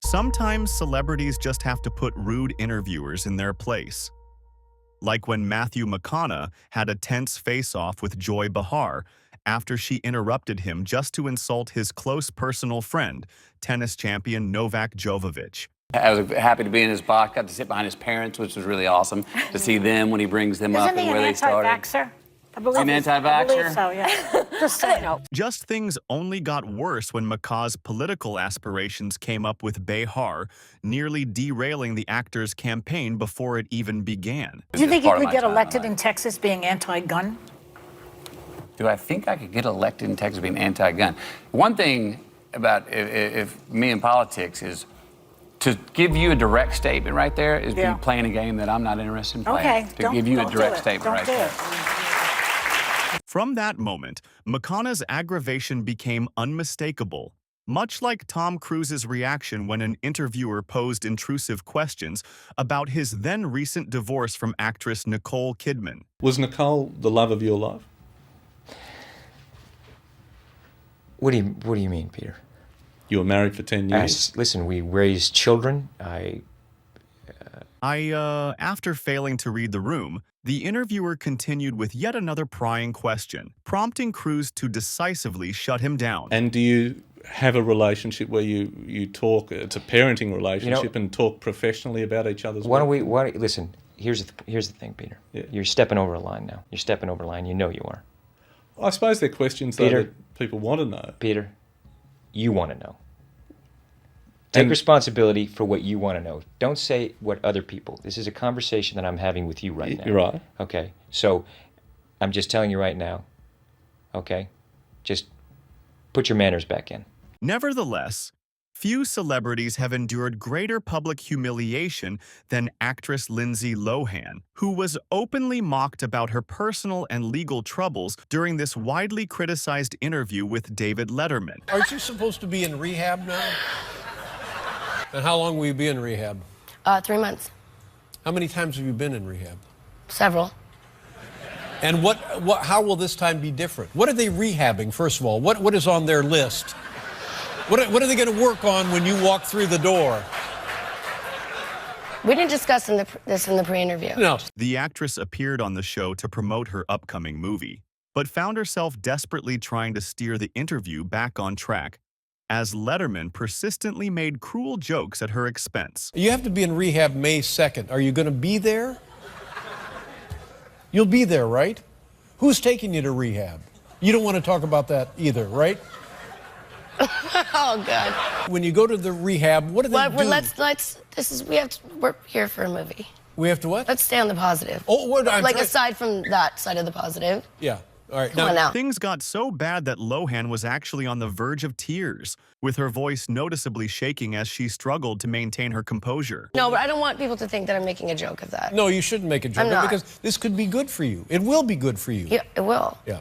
Sometimes celebrities just have to put rude interviewers in their place. Like when Matthew McConaughey had a tense face-off with Joy Behar after she interrupted him just to insult his close personal friend, tennis champion Novak Djokovic. I was happy to be in his box, got to sit behind his parents, which was really awesome to see them when he brings them up and where they started. Anti-vaxxer? I believe An anti-vaxxer? I believe so, yeah. Just so you know. Just things only got worse when McCaw's political aspirations came up with Behar, nearly derailing the actor's campaign before it even began. Do you think you could get elected in Texas being anti-gun? Do I think I could get elected in Texas being anti-gun? One thing about if me in politics is to give you a direct statement right there is be playing a game that I'm not interested in playing. Okay. To give you a direct statement right there. From that moment, McConaughey's aggravation became unmistakable, much like Tom Cruise's reaction when an interviewer posed intrusive questions about his then-recent divorce from actress Nicole Kidman. Was Nicole the love of your life? What do you mean, Peter? You were married for 10 years? Listen, we raised children. After failing to read the room, the interviewer continued with yet another prying question, prompting Cruise to decisively shut him down. And do you have a relationship where you talk, it's a parenting relationship, and talk professionally about each other's work? Listen, here's the thing, Peter. Yeah. You're stepping over a line now. You're stepping over a line. You know you are. I suppose they're questions that people want to know. Peter, you want to know. Take responsibility for what you want to know. Don't say what other people. This is a conversation that I'm having with you right now. You're right. Okay, so I'm just telling you right now, okay? Just put your manners back in. Nevertheless, few celebrities have endured greater public humiliation than actress Lindsay Lohan, who was openly mocked about her personal and legal troubles during this widely criticized interview with David Letterman. Aren't you supposed to be in rehab now? And how long will you be in rehab? 3 months. How many times have you been in rehab? Several. And how will this time be different? What are they rehabbing, first of all? What is on their list? What are they going to work on when you walk through the door? We didn't discuss this in the pre-interview. No. The actress appeared on the show to promote her upcoming movie, but found herself desperately trying to steer the interview back on track, as Letterman persistently made cruel jokes at her expense. You have to be in rehab May 2nd. Are you going to be there? You'll be there, right? Who's taking you to rehab? You don't want to talk about that either, right? Oh, God. When you go to the rehab, what do they do? We're here for a movie. We have to what? Let's stay on the positive. Oh, aside from that side of the positive. Yeah. All right. Come on now. Things got so bad that Lohan was actually on the verge of tears, with her voice noticeably shaking as she struggled to maintain her composure. No, but I don't want people to think that I'm making a joke of that. No, you shouldn't make a joke I'm not. because this could be good for you. It will be good for you. Yeah, it will. Yeah.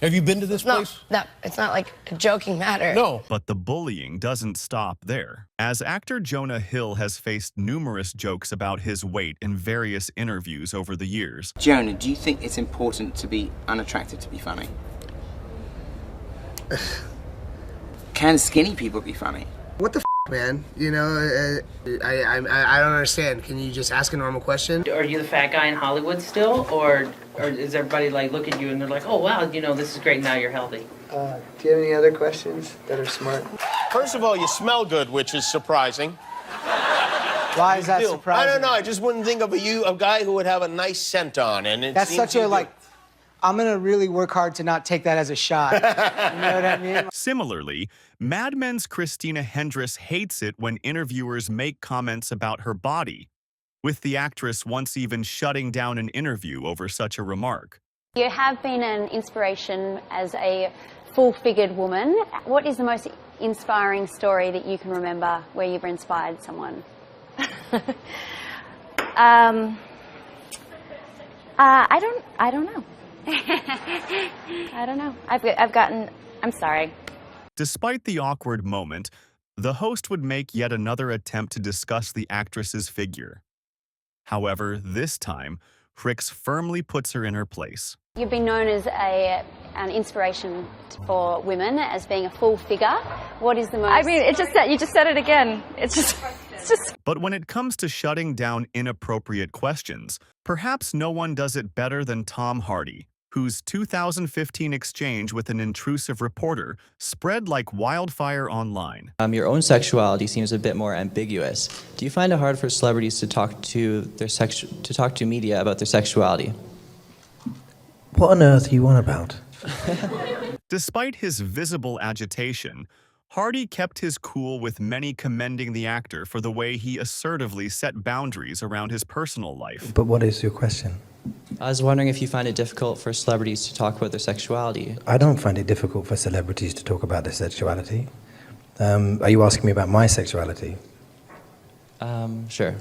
Have you been to this place? No, it's not like a joking matter. No. But the bullying doesn't stop there, as actor Jonah Hill has faced numerous jokes about his weight in various interviews over the years. Jonah, do you think it's important to be unattractive to be funny? Can skinny people be funny? What the man? You know, I don't understand. Can you just ask a normal question? Are you the fat guy in Hollywood still, or is everybody like look at you and they're like, oh wow, you know, this is great, now you're healthy? Do you have any other questions that are smart? First of all, you smell good, which is surprising. Why is that surprising? I don't know. I just wouldn't think of a guy who would have a nice scent on, and it That's seems such a like. I'm gonna really work hard to not take that as a shot. You know what I mean? Similarly, Mad Men's Christina Hendricks hates it when interviewers make comments about her body, with the actress once even shutting down an interview over such a remark. You have been an inspiration as a full-figured woman. What is the most inspiring story that you can remember where you've inspired someone? I don't know. I don't know. I'm sorry. Despite the awkward moment, the host would make yet another attempt to discuss the actress's figure. However, this time, Hricks firmly puts her in her place. You've been known as an inspiration for women, as being a full figure. What is the most... I mean, it just said, you just said it again. It's just... But when it comes to shutting down inappropriate questions, perhaps no one does it better than Tom Hardy, whose 2015 exchange with an intrusive reporter spread like wildfire online. Your own sexuality seems a bit more ambiguous. Do you find it hard for celebrities to talk to media about their sexuality? What on earth are you on about? Despite his visible agitation, Hardy kept his cool, with many commending the actor for the way he assertively set boundaries around his personal life. But what is your question? I was wondering if you find it difficult for celebrities to talk about their sexuality. I don't find it difficult for celebrities to talk about their sexuality. Are you asking me about my sexuality? Sure.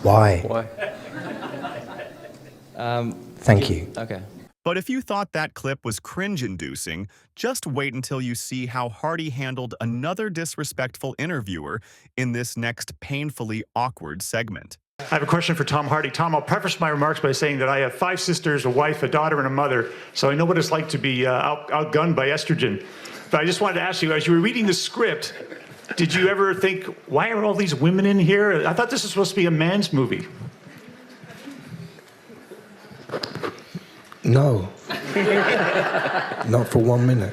Why? Why? Thank you. Okay. But if you thought that clip was cringe-inducing, just wait until you see how Hardy handled another disrespectful interviewer in this next painfully awkward segment. I have a question for Tom Hardy. Tom, I'll preface my remarks by saying that I have 5 sisters, a wife, a daughter, and a mother, so I know what it's like to be outgunned by estrogen. But I just wanted to ask you, as you were reading the script, did you ever think, why are all these women in here? I thought this was supposed to be a man's movie. No. Not for 1 minute.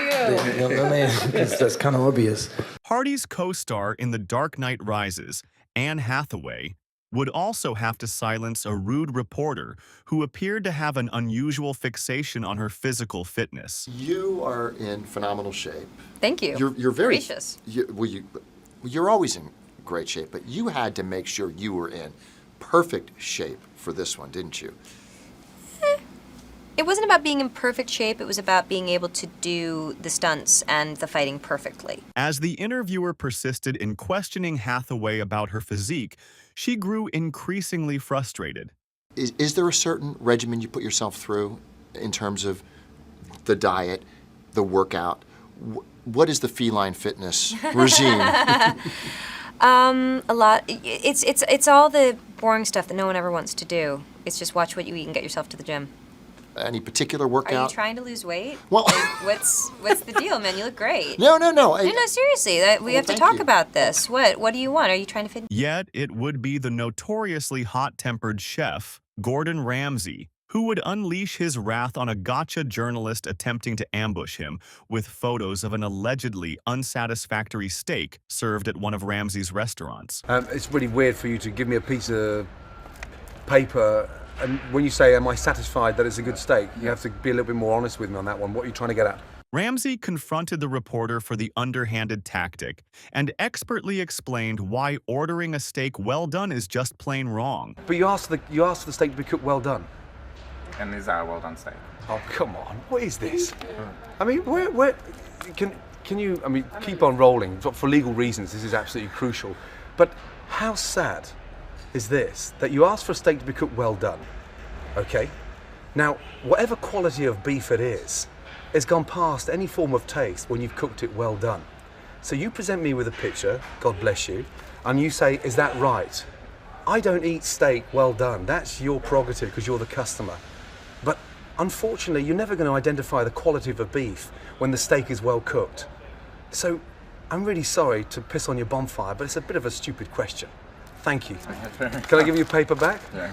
Good for you. I mean, that's kind of obvious. Hardy's co-star in The Dark Knight Rises, Anne Hathaway, would also have to silence a rude reporter who appeared to have an unusual fixation on her physical fitness. You are in phenomenal shape. Thank you. You're very gracious. You're always in great shape, but you had to make sure you were in perfect shape for this one, didn't you? It wasn't about being in perfect shape, it was about being able to do the stunts and the fighting perfectly. As the interviewer persisted in questioning Hathaway about her physique, she grew increasingly frustrated. Is there a certain regimen you put yourself through in terms of the diet, the workout? What is the feline fitness regime? A lot. It's all the boring stuff that no one ever wants to do. It's just watch what you eat and get yourself to the gym. Any particular workout? Are you trying to lose weight? Well, like, what's the deal, man? You look great. No. No, seriously. We have to talk about this. What do you want? Are you trying to fit? Yet it would be the notoriously hot-tempered chef, Gordon Ramsay, who would unleash his wrath on a gotcha journalist attempting to ambush him with photos of an allegedly unsatisfactory steak served at one of Ramsay's restaurants. It's really weird for you to give me a piece of paper, and when you say, am I satisfied that it's a good steak, you have to be a little bit more honest with me on that one. What are you trying to get at? Ramsay confronted the reporter for the underhanded tactic and expertly explained why ordering a steak well done is just plain wrong. But you asked for the steak to be cooked well done. And is that a well done steak? Oh, come on. What is this? I mean, where can you, I mean, keep on rolling. For legal reasons, this is absolutely crucial. But how sad is this, that you asked for a steak to be cooked well done, okay? Now, whatever quality of beef it is, it's gone past any form of taste when you've cooked it well done. So you present me with a picture, God bless you, and you say, is that right? I don't eat steak well done. That's your prerogative because you're the customer. But unfortunately, you're never going to identify the quality of a beef when the steak is well cooked. So I'm really sorry to piss on your bonfire, but it's a bit of a stupid question. Thank you. Can I give you a paper back? Yeah.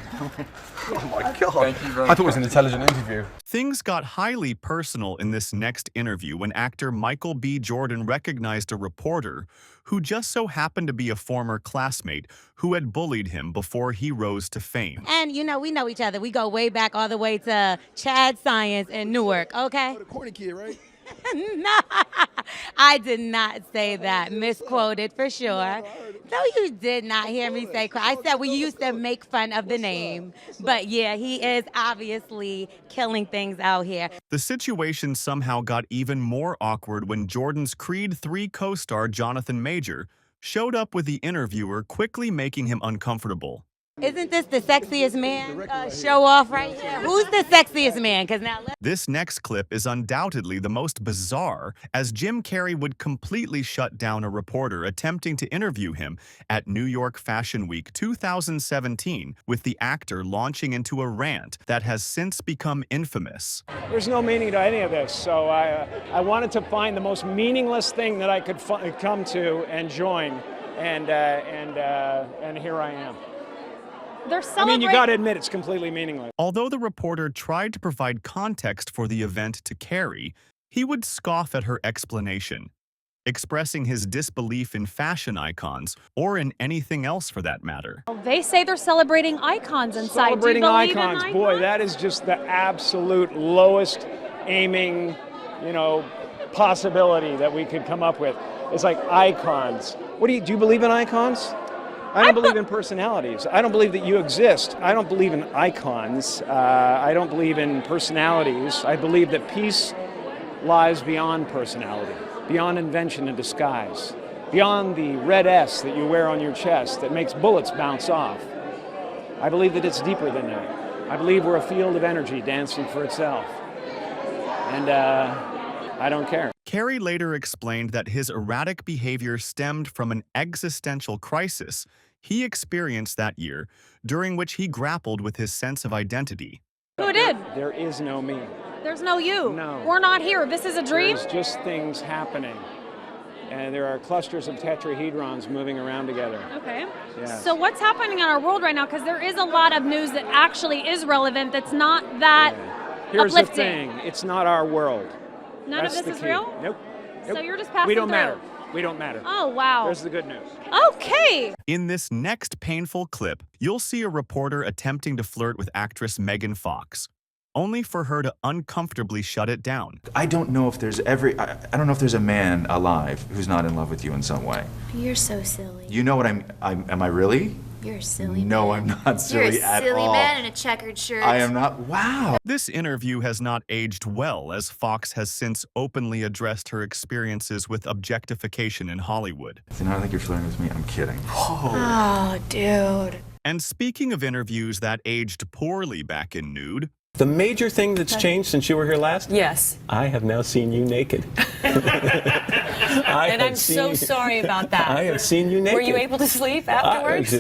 Oh my God. Thank you very I thought it was an intelligent interview. Things got highly personal in this next interview when actor Michael B. Jordan recognized a reporter who just so happened to be a former classmate who had bullied him before he rose to fame. And, you know, we know each other. We go way back all the way to Chad Science in Newark, okay? The corny kid, right? No, I did not say that. Misquoted for sure. No, you did not hear me say. I said we used to make fun of the name. But yeah, he is obviously killing things out here. The situation somehow got even more awkward when Jordan's Creed 3 co-star Jonathan Major showed up with the interviewer, quickly making him uncomfortable. Isn't this the sexiest man show off right here? Who's the sexiest man? Because now This next clip is undoubtedly the most bizarre, as Jim Carrey would completely shut down a reporter attempting to interview him at New York Fashion Week 2017, with the actor launching into a rant that has since become infamous. There's no meaning to any of this, so I wanted to find the most meaningless thing that I could come to and join, and here I am. I mean, you got to admit it's completely meaningless. Although the reporter tried to provide context for the event to Carrey, he would scoff at her explanation, expressing his disbelief in fashion icons or in anything else for that matter. They say they're celebrating icons inside. Celebrating icons, boy, that is just the absolute lowest aiming, possibility that we could come up with. It's like icons. Do you believe in icons? I don't believe in personalities. I don't believe that you exist. I don't believe in icons. I don't believe in personalities. I believe that peace lies beyond personality, beyond invention and disguise, beyond the red S that you wear on your chest that makes bullets bounce off. I believe that it's deeper than that. I believe we're a field of energy dancing for itself. And I don't care. Carrey later explained that his erratic behavior stemmed from an existential crisis he experienced that year, during which he grappled with his sense of identity. Who did? There is no me. There's no you. No. We're not here. This is a dream? There's just things happening. And there are clusters of tetrahedrons moving around together. Okay. Yes. So what's happening in our world right now? Because there is a lot of news that actually is relevant that's not that Here's uplifting. the thing. It's not our world. None That's of this the is key. real? Nope. So you're just passing We don't through. matter. We don't matter. Oh, wow. There's the good news. Okay. In this next painful clip, you'll see a reporter attempting to flirt with actress Megan Fox, only for her to uncomfortably shut it down. I don't know if there's I don't know if there's a man alive who's not in love with you in some way. You're so silly. You know what am I really? You're a silly No, man. I'm not silly at all. You're a silly man in a checkered shirt. I am not. Wow. This interview has not aged well, as Fox has since openly addressed her experiences with objectification in Hollywood. So now I don't think you're flirting with me. I'm kidding. Oh, dude. And speaking of interviews that aged poorly back in Nude, the major thing that's changed since you were here last? Yes. I have now seen you naked. And I'm so sorry about that. I have seen you naked. Were you able to sleep afterwards?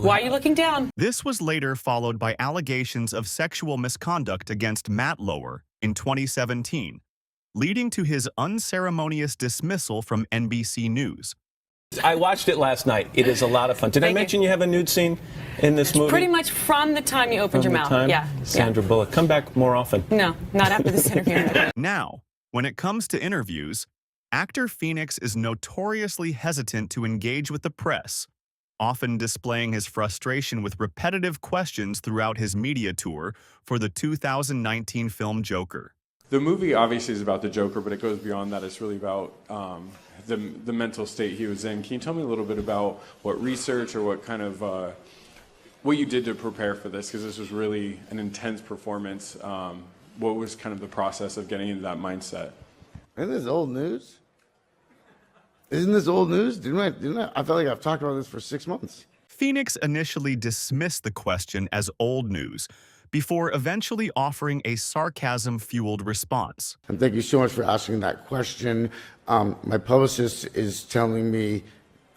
Why are you looking down? This was later followed by allegations of sexual misconduct against Matt Lower in 2017, leading to his unceremonious dismissal from NBC News. I watched it last night. It is a lot of fun. Did I mention you have a nude scene in this movie? Pretty much from the time you opened your mouth. Yeah. Sandra Bullock, come back more often. No, not after this interview. Now, when it comes to interviews, actor Phoenix is notoriously hesitant to engage with the press, often displaying his frustration with repetitive questions throughout his media tour for the 2019 film Joker. The movie obviously is about the Joker, but it goes beyond that. It's really about the mental state he was in. Can you tell me a little bit about what research or what kind of what you did to prepare for this? Because this was really an intense performance. What was kind of the process of getting into that mindset? Isn't this old news? Isn't this old news? I feel like I've talked about this for 6 months. Phoenix initially dismissed the question as old news, before eventually offering a sarcasm-fueled response. And thank you so much for asking that question. My publicist is telling me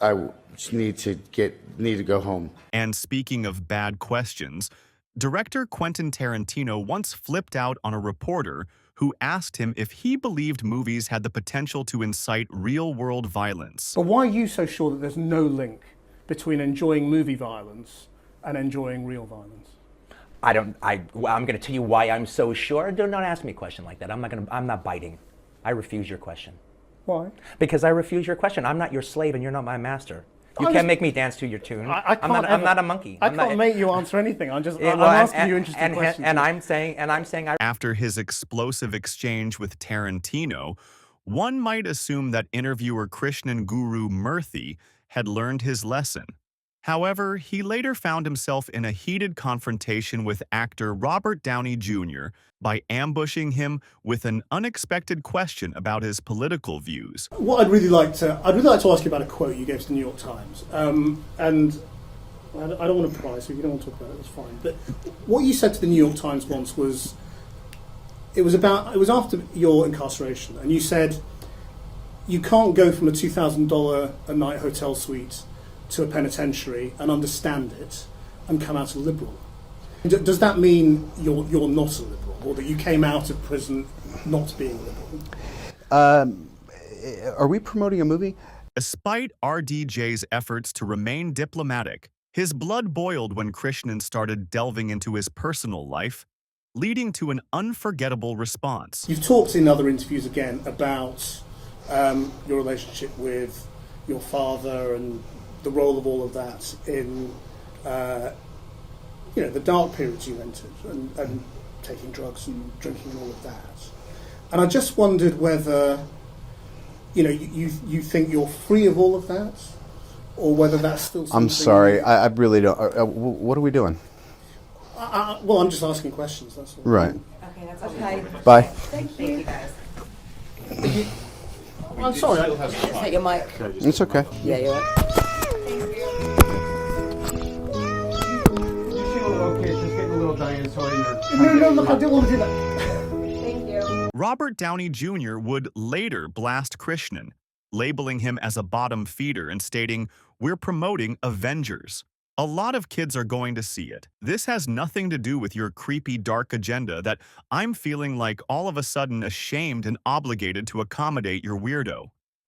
I just need to go home. And speaking of bad questions, director Quentin Tarantino once flipped out on a reporter who asked him if he believed movies had the potential to incite real-world violence. But why are you so sure that there's no link between enjoying movie violence and enjoying real violence? I'm going to tell you why I'm so sure. Don't ask me a question like that. I'm not biting. I refuse your question. Why? Because I refuse your question. I'm not your slave and you're not my master. You can't make me dance to your tune. I'm not a monkey. I can't make you answer anything. I'm asking you interesting questions. And I'm saying After his explosive exchange with Tarantino, one might assume that interviewer Krishnan guru Murthy had learned his lesson. However, he later found himself in a heated confrontation with actor Robert Downey Jr. by ambushing him with an unexpected question about his political views. What I'd really like to ask you about a quote you gave to the New York Times, and I don't want to pry, so if you don't want to talk about it, that's fine. But what you said to the New York Times once was, it was after your incarceration, and you said you can't go from a $2,000 a night hotel suite to a penitentiary and understand it and come out a liberal. Does that mean you're not a liberal, or that you came out of prison not being a liberal? Are we promoting a movie? Despite RDJ's efforts to remain diplomatic, his blood boiled when Krishnan started delving into his personal life, leading to an unforgettable response. You've talked in other interviews again about your relationship with your father and the role of all of that in the dark periods you entered and taking drugs and drinking and all of that. And I just wondered whether you think you're free of all of that, or whether that's still something... I'm sorry, I really don't... what are we doing? Well, I'm just asking questions, that's all. Right. Okay, that's okay. Bye. Thank you guys. I'm sorry. Take your mic. It's okay. Yeah, you're right. No, look, I didn't want to do that. Thank you. Robert Downey Jr. would later blast Krishnan, labeling him as a bottom feeder and stating, "We're promoting Avengers." A lot of kids are going to see it. This has nothing to do with your creepy, dark agenda that I'm feeling like all of a sudden ashamed and obligated to accommodate your weirdo.